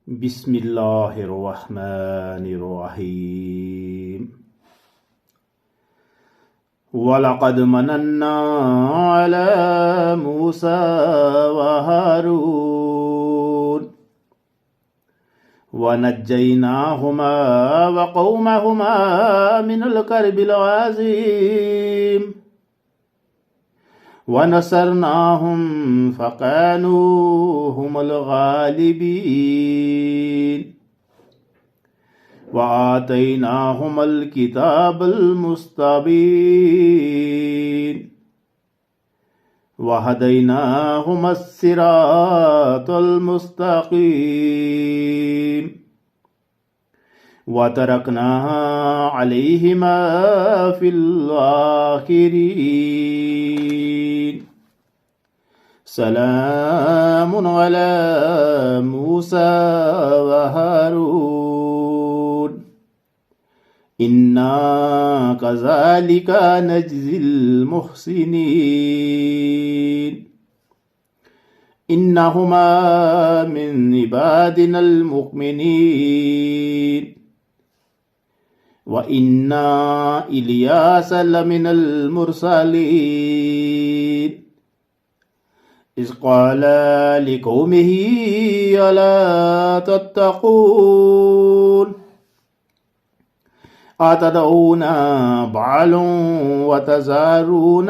بسم الله الرحمن الرحيم ولقد مننا على موسى وهارون ونجيناهما وقومهما من الكرب العظيم ونصرناهم فكانوا هم الغالبين وآتيناهم الكتاب المستبين وهديناهما الصراط المستقيم وتركنا عليهما في الآخرين سلام على موسى وهارون إنا كذلك نجزي المحسنين إنهما من عبادنا المؤمنين وإن إلياس لمن المرسلين إذ قال لقومه ألا تتقون أتدعون بعلا وتذرون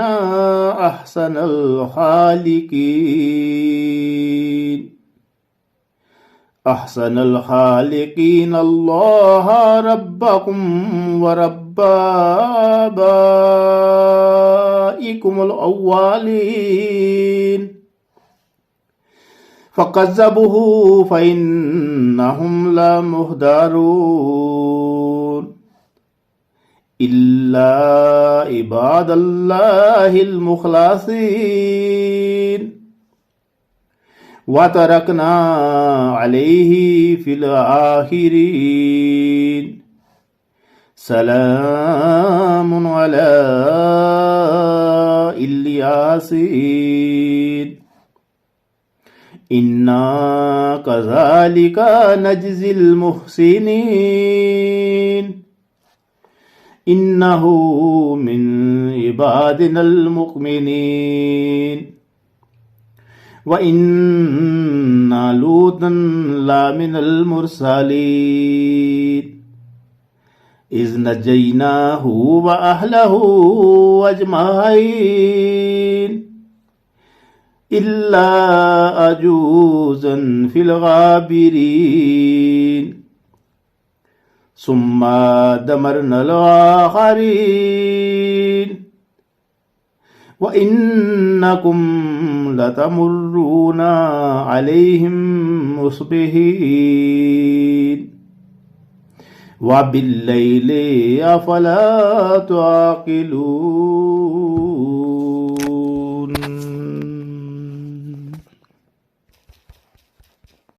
أحسن الخالقين الله ربكم ورب آبائكم الأولين فكذبوه فإنهم لمحضرون إلا عباد الله المخلصين وتركنا عليه في الآخرين سلام على الياسين إنا كذلك نجزي المحسنين إنه من عبادنا المؤمنين وإن لوطا لمن المرسلين إذ نجيناه وأهله أجمعين إلا عجوزا في الغابرين ثم دمرنا الآخرين وإنكم لتمرون عليهم مصبحين وبالليل أفلا تعقلون